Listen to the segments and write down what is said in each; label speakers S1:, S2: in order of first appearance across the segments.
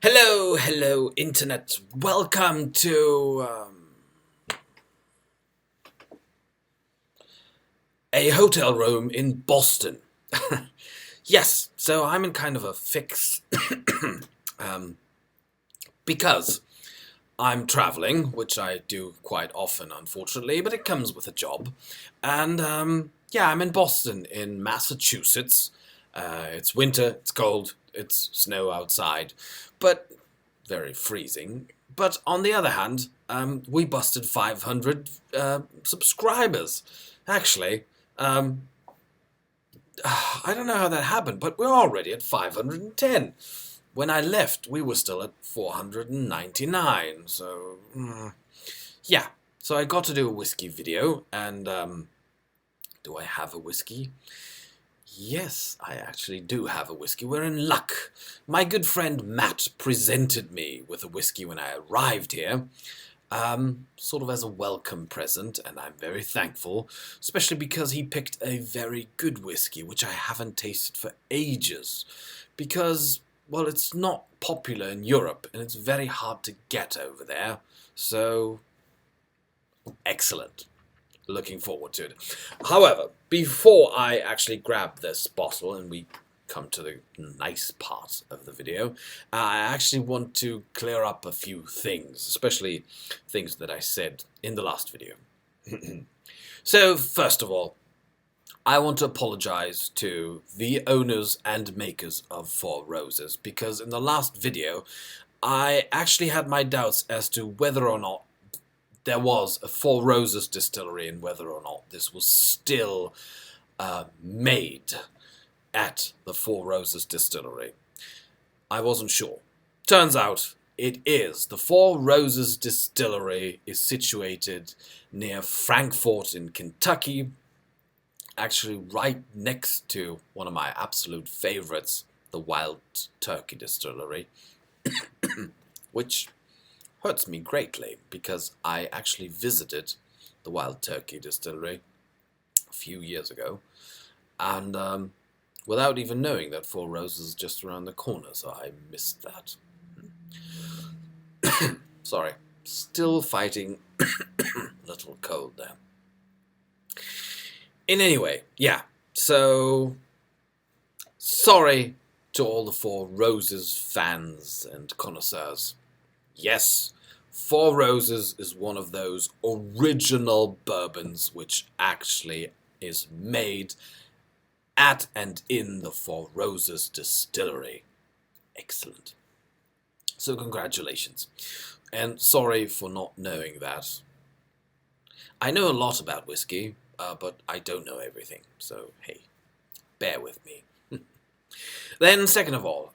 S1: Hello, Internet. Welcome to a hotel room in Boston. Yes, so I'm in kind of a fix um, because I'm traveling, which I do quite often, unfortunately, but it comes with a job. And yeah, I'm in Boston, in Massachusetts. It's winter, it's cold, it's snow outside, but very freezing. But on the other hand, we busted 500 subscribers. Actually, um, I don't know how that happened, but we're already at 510. When I left, we were still at 499. So, yeah. So I got to do a whiskey video, and do I have a whiskey? Yes, I actually do have a whiskey. We're in luck. My good friend Matt presented me with a whiskey when I arrived here, sort of as a welcome present, and I'm very thankful, especially because he picked a very good whiskey, which I haven't tasted for ages, because, well, it's not popular in Europe, and it's very hard to get over there, so excellent. Looking forward to it. However, before I actually grab this bottle and we come to the nice part of the video, I actually want to clear up a few things, especially things that I said in the last video. So, first of all, I want to apologize to the owners and makers of Four Roses, because in the last video, I actually had my doubts as to whether or not there was a Four Roses distillery and whether or not this was still made at the Four Roses distillery. I wasn't sure. Turns out it is. The Four Roses distillery is situated near Frankfort in Kentucky, actually right next to one of my absolute favorites, the Wild Turkey distillery, which hurts me greatly because I actually visited the Wild Turkey distillery a few years ago, and without even knowing that Four Roses is just around the corner, so I missed that. Sorry, still fighting a little cold there. In any way, yeah, so sorry to all the Four Roses fans and connoisseurs. Yes, Four Roses is one of those original bourbons which actually is made at and in the Four Roses distillery. Excellent. So congratulations. And sorry for not knowing that. I know a lot about whiskey, but I don't know everything. So, hey, bear with me. Then, second of all,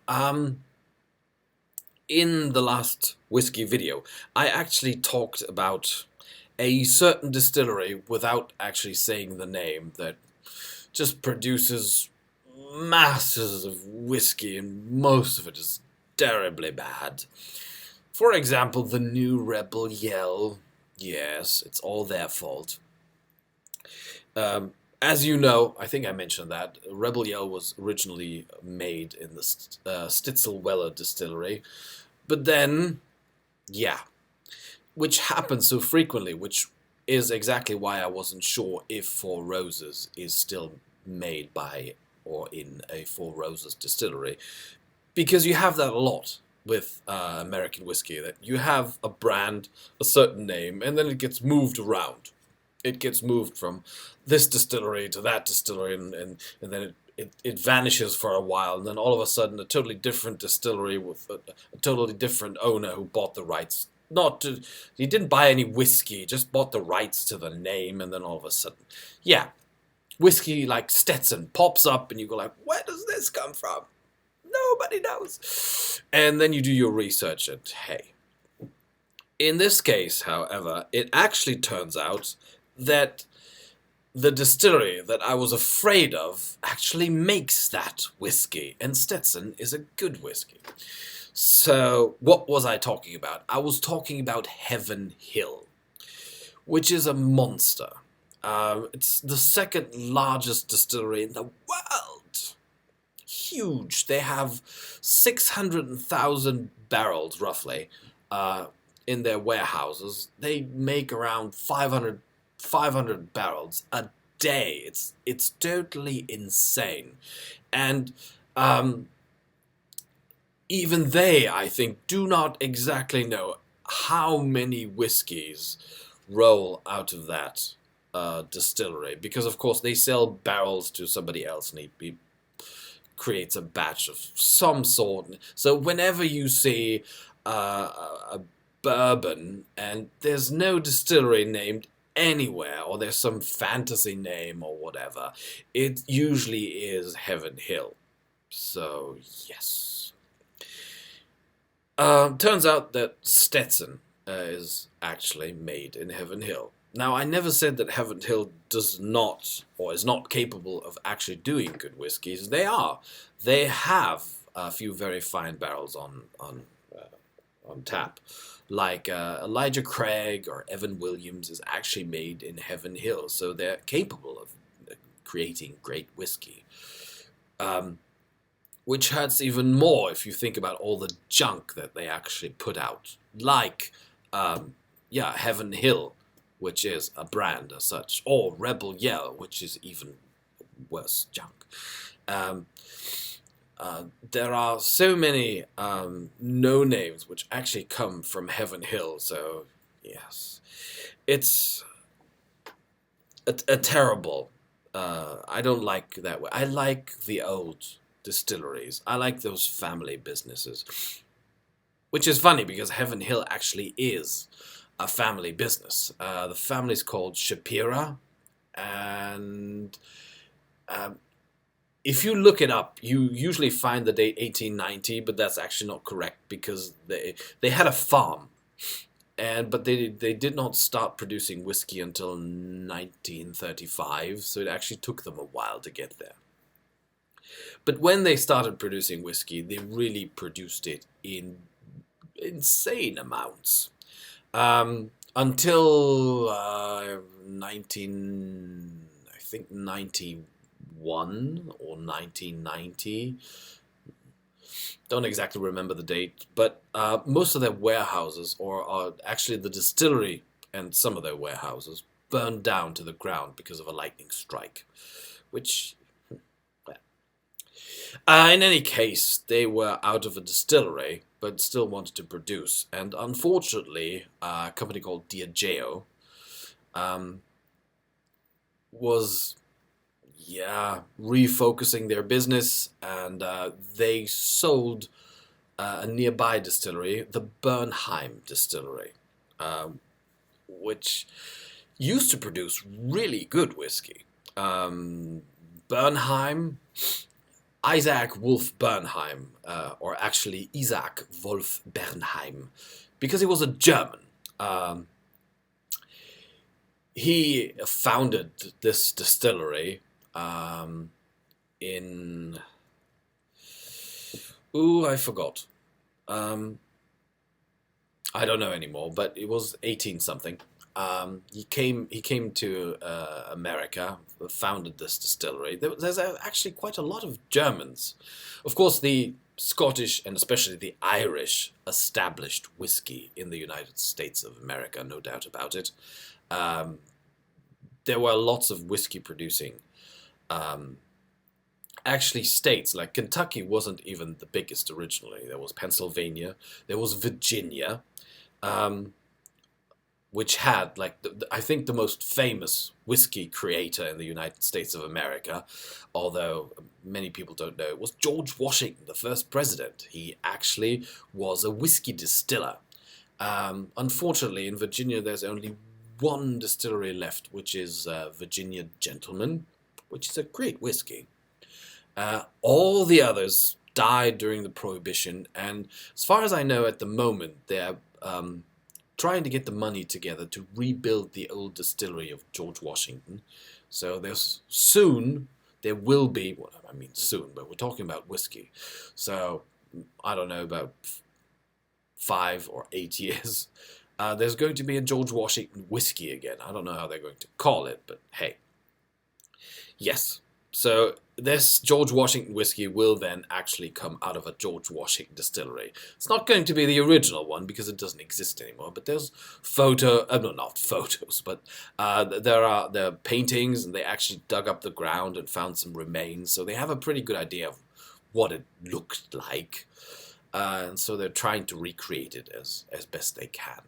S1: in the last whiskey video, I actually talked about a certain distillery without actually saying the name that just produces masses of whiskey, and most of it is terribly bad. For example, the new Rebel Yell. Yes, it's all their fault. As you know, I think I mentioned that, Rebel Yell was originally made in the Stitzel-Weller distillery, but then, yeah, which happens so frequently, which is exactly why I wasn't sure if Four Roses is still made by or in a Four Roses distillery, because you have that a lot with American whiskey, that you have a brand, a certain name, and then it gets moved around. It gets moved from this distillery to that distillery, and then it vanishes for a while, and then all of a sudden a totally different distillery with a totally different owner who bought the rights. He didn't buy any whiskey, he just bought the rights to the name, and then all of a sudden, yeah, whiskey like Stetson pops up, and you go like, where does this come from? Nobody knows. And then you do your research, and hey. In this case, however, it actually turns out that the distillery that I was afraid of actually makes that whiskey, and Stetson is a good whiskey. So, what was I talking about? I was talking about Heaven Hill, which is a monster. It's the second largest distillery in the world. huge. They have 600,000 barrels, roughly, in their warehouses. They make around 500 barrels a day. It's totally insane. And even they, I think, do not exactly know how many whiskies roll out of that distillery, because of course they sell barrels to somebody else, and he creates a batch of some sort. So whenever you see a bourbon and there's no distillery named anywhere, or there's some fantasy name or whatever, it usually is Heaven Hill. So yes. Turns out that Stetson is actually made in Heaven Hill. Now, I never said that Heaven Hill does not, or is not capable of actually doing good whiskies. They are. They have a few very fine barrels on tap. Like Elijah Craig or Evan Williams is actually made in Heaven Hill. So they're capable of creating great whiskey. Which hurts even more if you think about all the junk that they actually put out. Like, Heaven Hill, which is a brand as such, or Rebel Yell, which is even worse junk. There are so many no-names which actually come from Heaven Hill, so yes. It's a terrible, I don't like that way. I like the old distilleries. I like those family businesses. Which is funny, because Heaven Hill actually is a family business. The family's called Shapira, and if you look it up, you usually find the date 1890, but that's actually not correct, because they had a farm, but they did not start producing whiskey until 1935, so it actually took them a while to get there. But when they started producing whiskey, they really produced it in insane amounts. Until 1991 or 1990. Don't exactly remember the date, but most of their warehouses, or actually the distillery and some of their warehouses, burned down to the ground because of a lightning strike, which... in any case, they were out of a distillery, but still wanted to produce. And unfortunately, a company called Diageo was, refocusing their business, and they sold a nearby distillery, the Bernheim Distillery, which used to produce really good whiskey. Bernheim... Isaac Wolf Bernheim, or actually Isaac Wolf Bernheim, because he was a German. He founded this distillery in... I forgot. I don't know anymore, but it was 18-something. He came to America, founded this distillery. There's actually quite a lot of Germans. Of course, the Scottish and especially the Irish established whiskey in the United States of America, no doubt about it. There were lots of whiskey producing actually states. Like Kentucky wasn't even the biggest originally. There was Pennsylvania, there was Virginia, which had, like, I think the most famous whiskey creator in the United States of America, although many people don't know, it was George Washington, the first president. He actually was a whiskey distiller. Unfortunately, in Virginia, there's only one distillery left, which is Virginia Gentleman, which is a great whiskey. All the others died during the Prohibition, and as far as I know at the moment, they're trying to get the money together to rebuild the old distillery of George Washington. So there will be, well, I mean soon, but we're talking about whiskey. So I don't know, about 5 or 8 years, there's going to be a George Washington whiskey again. I don't know how they're going to call it, but hey. Yes. So this George Washington whiskey will then actually come out of a George Washington distillery. It's not going to be the original one because it doesn't exist anymore, but there's not photos, but there are paintings, and they actually dug up the ground and found some remains, so they have a pretty good idea of what it looked like, and so they're trying to recreate it as best they can.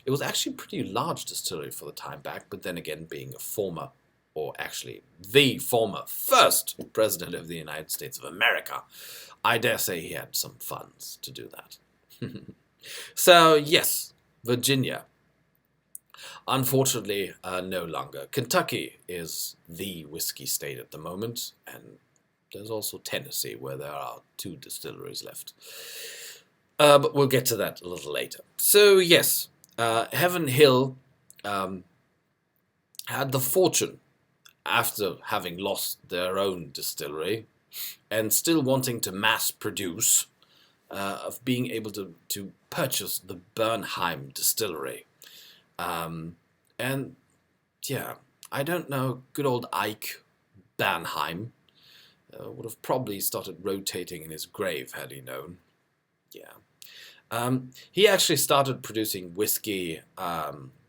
S1: It was actually a pretty large distillery for the time back, but then again, being a former, or actually the former first president of the United States of America, I dare say he had some funds to do that. So yes, Virginia. Unfortunately, no longer. Kentucky is the whiskey state at the moment, and there's also Tennessee, where there are 2 distilleries left. But we'll get to that a little later. So yes, Heaven Hill had the fortune, after having lost their own distillery and still wanting to mass produce, of being able to purchase the Bernheim distillery. And yeah, I don't know, good old Ike Bernheim would have probably started rotating in his grave had he known. Yeah. He actually started producing whiskey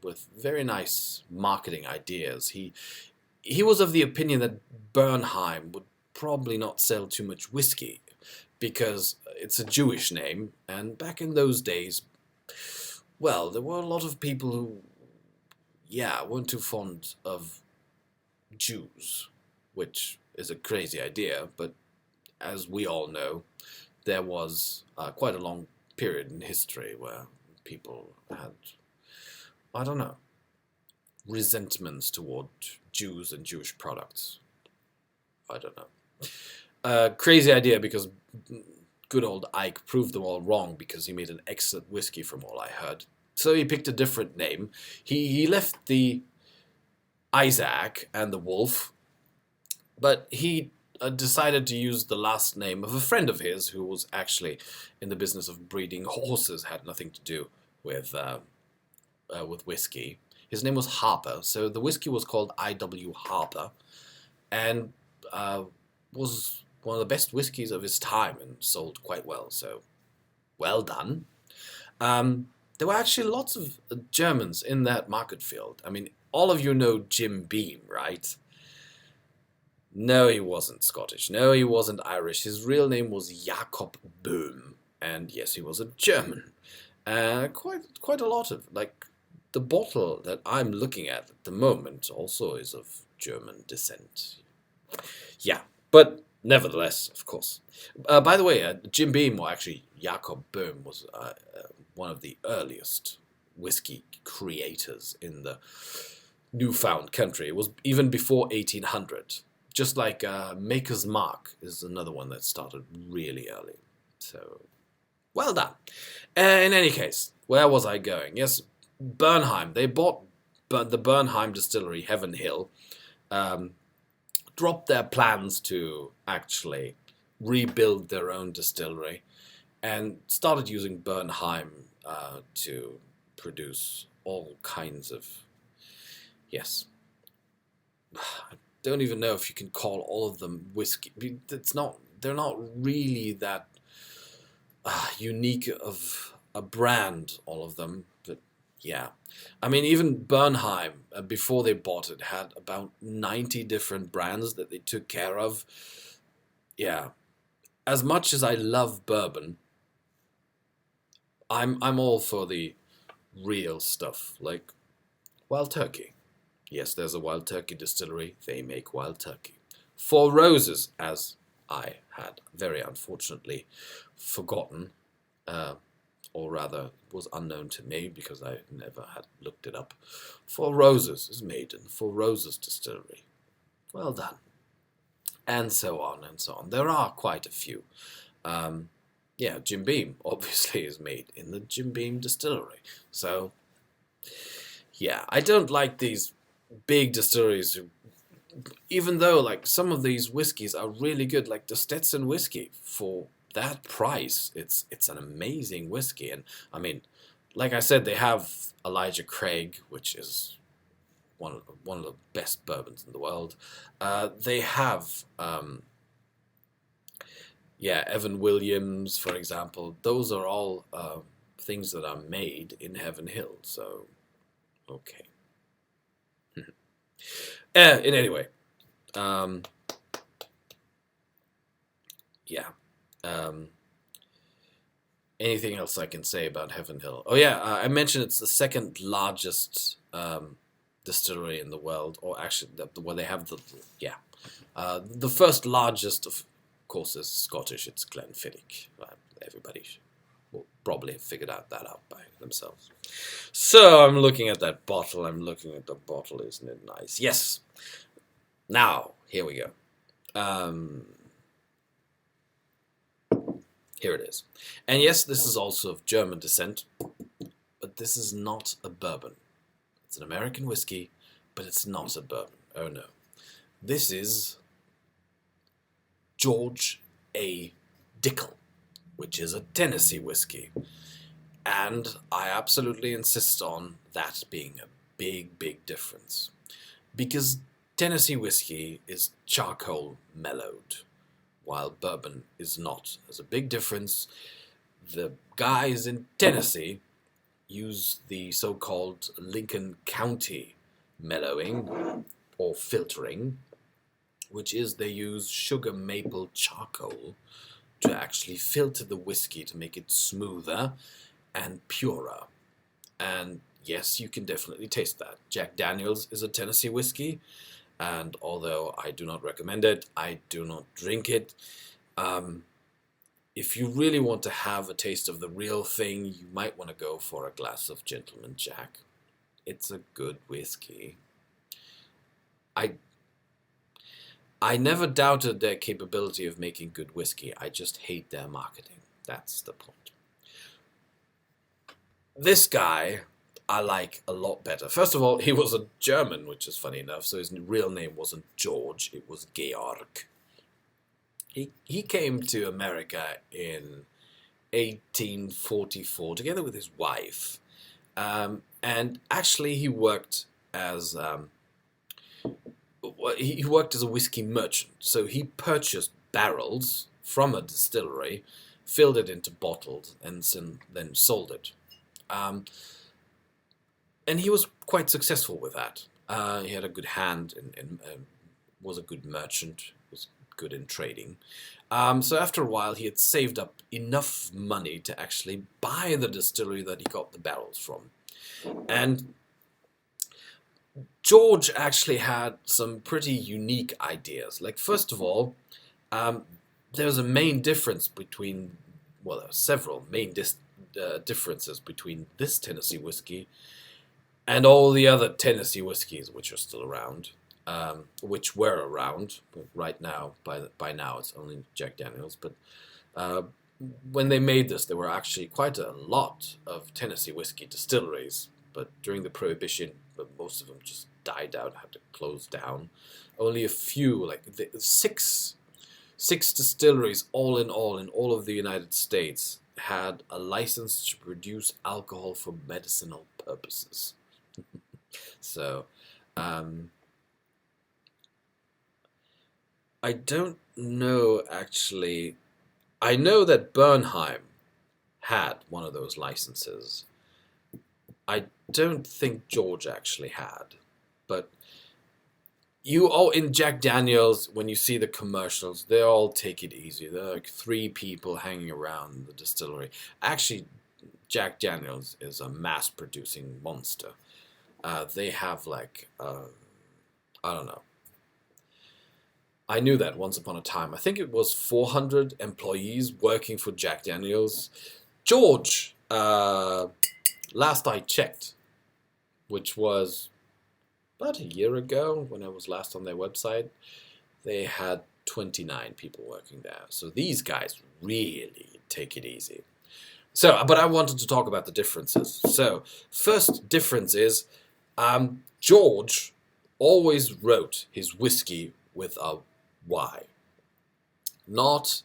S1: with very nice marketing ideas. He was of the opinion that Bernheim would probably not sell too much whiskey because it's a Jewish name, and back in those days, well, there were a lot of people who, weren't too fond of Jews, which is a crazy idea, but as we all know, there was quite a long period in history where people had, I don't know, resentments toward Jews and Jewish products. I don't know. Crazy idea, because good old Ike proved them all wrong, because he made an excellent whiskey from all I heard. So he picked a different name. He left the Isaac and the Wolf, but he decided to use the last name of a friend of his who was actually in the business of breeding horses. Had nothing to do with whiskey. His name was Harper, so the whiskey was called I.W. Harper, and was one of the best whiskies of his time and sold quite well, so well done. There were actually lots of Germans in that market field. I mean, all of you know Jim Beam, right? No, he wasn't Scottish. No, he wasn't Irish. His real name was Jakob Böhm, and yes, he was a German. Quite a lot of, like, the bottle that I'm looking at the moment also is of German descent. Yeah, but nevertheless, of course. By the way, Jim Beam, or actually Jakob Böhm, was one of the earliest whiskey creators in the newfound country. It was even before 1800. Just like Maker's Mark is another one that started really early. So, well done. In any case, where was I going? Yes, Bernheim. They bought the Bernheim distillery, Heaven Hill, dropped their plans to actually rebuild their own distillery, and started using Bernheim to produce all kinds of, yes, I don't even know if you can call all of them whiskey. They're not really that unique of a brand, all of them, but yeah. I mean, even Bernheim, before they bought it, had about 90 different brands that they took care of. Yeah. As much as I love bourbon, I'm all for the real stuff, like Wild Turkey. Yes, there's a Wild Turkey distillery. They make Wild Turkey. Four Roses, as I had very unfortunately forgotten, or rather was unknown to me because I never had looked it up. Four Roses is made in Four Roses distillery. Well done. And so on and so on. There are quite a few. Yeah, Jim Beam obviously is made in the Jim Beam distillery. So, yeah, I don't like these big distilleries who, even though like some of these whiskeys are really good, like the Stetson whiskey, for that price, it's an amazing whiskey. And I mean, like I said, they have Elijah Craig, which is one of the best bourbons in the world. They have Yeah, Evan Williams, for example. Those are all things that are made in Heaven Hill. So, okay. In any way, um, yeah. Um, Anything else I can say about Heaven Hill? Oh yeah, I mentioned it's the second largest distillery in the world, or actually, where they have the yeah. The first largest, of course, is Scottish. It's Glenfiddich. Everybody will probably have figured that out by themselves. So I'm looking at that bottle. I'm looking at the bottle. Isn't it nice? Yes. Now here we go. Here it is. And yes, this is also of German descent, but this is not a bourbon. It's an American whiskey, but it's not a bourbon. Oh no. This is George A. Dickel, which is a Tennessee whiskey. And I absolutely insist on that being a big, big difference. Because Tennessee whiskey is charcoal mellowed, while bourbon is not. There's a big difference. The guys in Tennessee use the so-called Lincoln County mellowing or filtering, which is they use sugar maple charcoal to actually filter the whiskey to make it smoother and purer. And yes, you can definitely taste that. Jack Daniels is a Tennessee whiskey, and although I do not recommend it, I do not drink it. If you really want to have a taste of the real thing, you might want to go for a glass of Gentleman Jack. It's a good whiskey. I never doubted their capability of making good whiskey. I just hate their marketing. That's the point. This guy I like a lot better. First of all, he was a German, which is funny enough, so his real name wasn't George, it was Georg. He came to America in 1844 together with his wife. And actually he worked as a whiskey merchant. So he purchased barrels from a distillery, filled it into bottles, and then sold it. And he was quite successful with that. He had a good hand and was a good merchant, was good in trading. So after a while, he had saved up enough money to actually buy the distillery that he got the barrels from. And George actually had some pretty unique ideas. Like, first of all, there's a main difference between, well, there are several main differences between this Tennessee whiskey and all the other Tennessee whiskeys which are still around, which were around right now. By now, it's only Jack Daniels. But when they made this, there were actually quite a lot of Tennessee whiskey distilleries. But during the Prohibition, most of them just died out, had to close down. Only a few, like six distilleries, all in all of the United States, had a license to produce alcohol for medicinal purposes. So, I don't know actually. I know that Bernheim had one of those licenses. I don't think George actually had, but you all in Jack Daniels, when you see the commercials, they all take it easy. There are like 3 people hanging around the distillery. Actually, Jack Daniels is a mass-producing monster. They have like, I don't know. I knew that once upon a time. I think it was 400 employees working for Jack Daniels. George, last I checked, which was about a year ago when I was last on their website, they had 29 people working there. So these guys really take it easy. So, but I wanted to talk about the differences. So, first difference is George always wrote his whiskey with a Y, not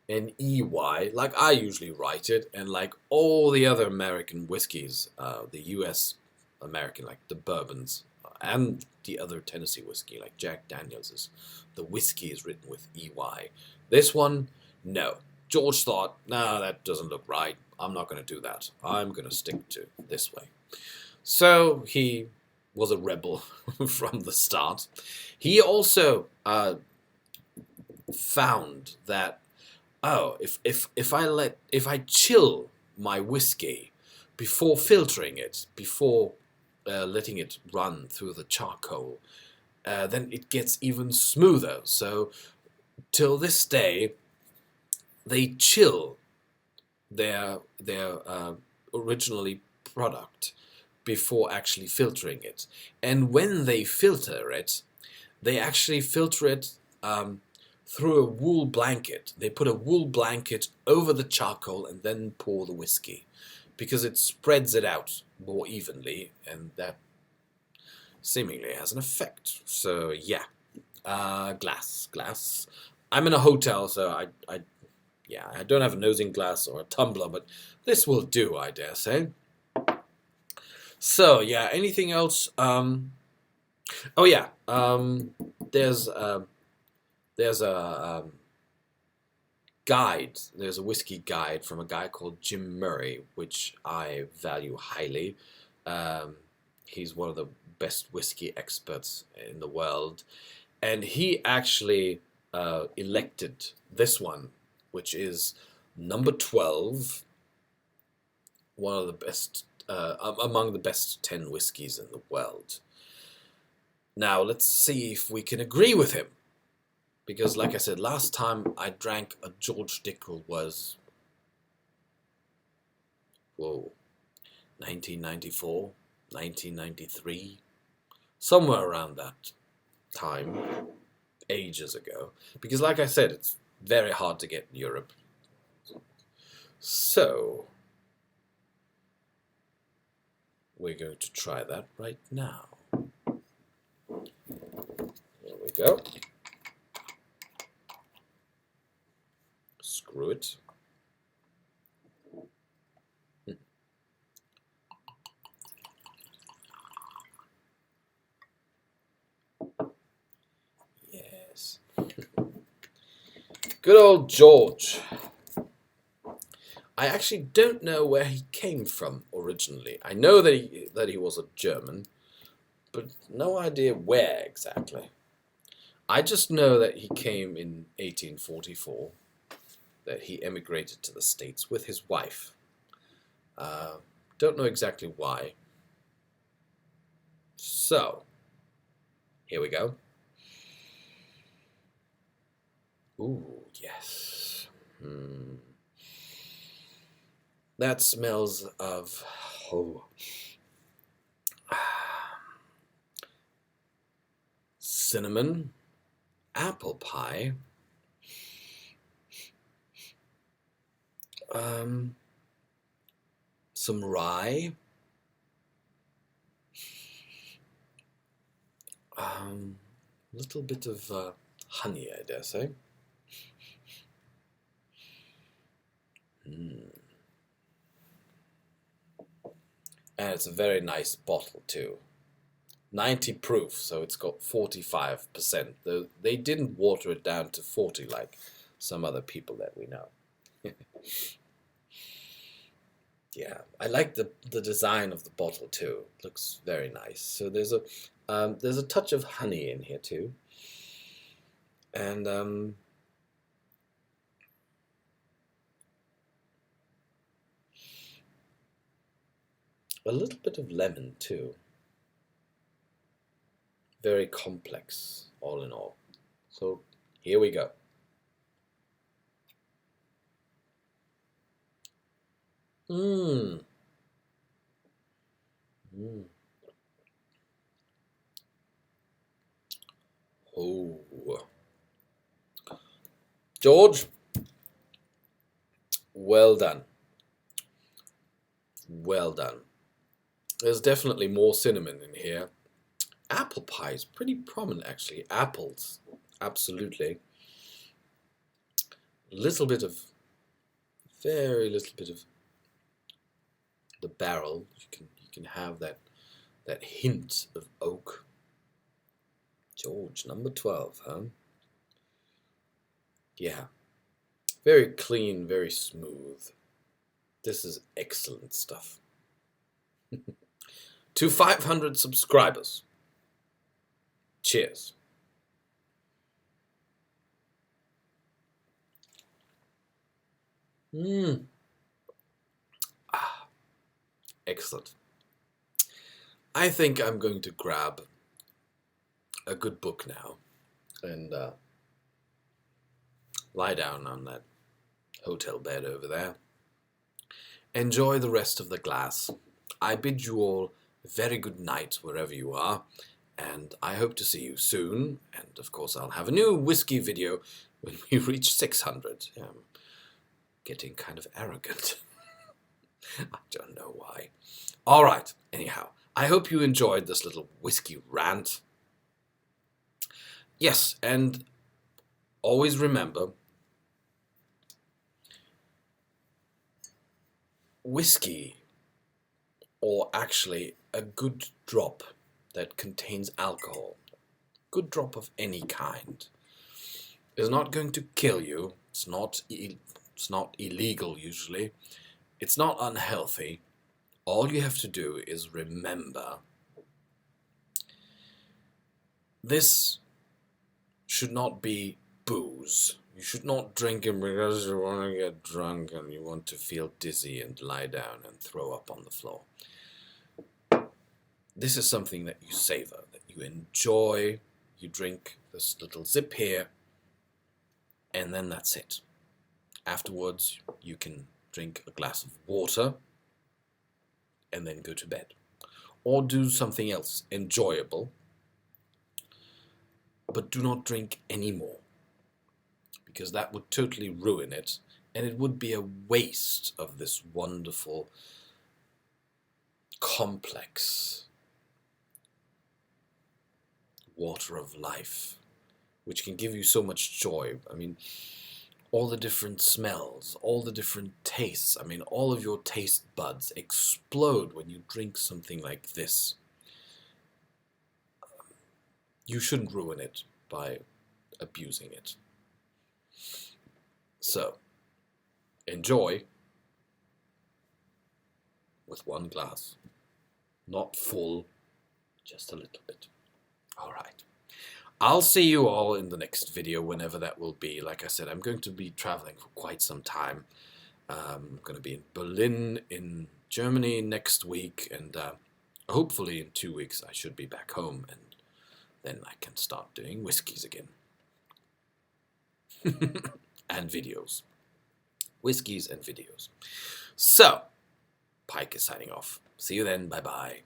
S1: an EY, like I usually write it, and like all the other American whiskeys, the US American, like the bourbons, and the other Tennessee whiskey, like Jack Daniels, the whiskey is written with EY. This one, no. George thought, nah, that doesn't look right. I'm not going to do that. I'm going to stick to this way. So he was a rebel from the start. He also found that, oh, if I chill my whiskey before filtering it, before letting it run through the charcoal, then it gets even smoother. So till this day, they chill their originally product before actually filtering it. And when they filter it, they actually filter it through a wool blanket. They put a wool blanket over the charcoal and then pour the whiskey, because it spreads it out more evenly, and that seemingly has an effect. So yeah, glass. I'm in a hotel, so I don't have a nosing glass or a tumbler, but this will do, I dare say. So yeah, anything else? Oh yeah, there's a guide. There's a whiskey guide from a guy called Jim Murray, which I value highly. He's one of the best whiskey experts in the world, and he actually elected this one, which is number 12, one of the best, among the best 10 whiskies in the world. Now, let's see if we can agree with him. Because, like I said, last time I drank a George Dickel was, 1994, 1993, somewhere around that time, ages ago. Because, like I said, it's very hard to get in Europe. So, we're going to try that right now. There we go. Screw it. Yes. Good old George. I actually don't know where he came from originally. I know that he was a German, but no idea where exactly. I just know that he came in 1844, that he emigrated to the States with his wife. Don't know exactly why. So, here we go. Ooh, yes. That smells of cinnamon, apple pie, some rye, a little bit of honey, I dare say. And it's a very nice bottle too. 90 proof, so it's got 45%. They didn't water it down to 40 like some other people that we know. Yeah, I like the design of the bottle too. It looks very nice. So there's a touch of honey in here too, and a little bit of lemon too. Very complex, all in all. So here we go. Oh, George, well done. Well done. There's definitely more cinnamon in here. Apple pie is pretty prominent, actually. Apples, absolutely. Very little bit of the barrel. You can have that hint of oak. George, number 12, huh? Yeah, Very clean, very smooth. This is excellent stuff. To 500 subscribers. Cheers. Excellent. I think I'm going to grab a good book now and lie down on that hotel bed over there. Enjoy the rest of the glass. I bid you all a very good night wherever you are, and I hope to see you soon. And of course I'll have a new whiskey video when we reach 600. I'm getting kind of arrogant. I don't know why. Alright, anyhow, I hope you enjoyed this little whiskey rant. Yes, and always remember, whiskey, or actually a good drop that contains alcohol, good drop of any kind, is not going to kill you. It's not illegal usually. It's not unhealthy. All you have to do is remember this should not be booze. You should not drink it because you want to get drunk and you want to feel dizzy and lie down and throw up on the floor. This is something that you savor, that you enjoy. You drink this little sip here, and then that's it. Afterwards, you can drink a glass of water and then go to bed. Or do something else enjoyable, but do not drink any more, because that would totally ruin it, and it would be a waste of this wonderful, complex water of life, which can give you so much joy. I mean, all the different smells, all the different tastes. I mean, all of your taste buds explode when you drink something like this. You shouldn't ruin it by abusing it. So, enjoy with one glass. Not full, just a little bit. Alright. I'll see you all in the next video, whenever that will be. Like I said, I'm going to be traveling for quite some time. I'm going to be in Berlin, in Germany next week, and hopefully in 2 weeks I should be back home, and then I can start doing whiskies again. And videos. Whiskies and videos. So, Pike is signing off. See you then. Bye-bye.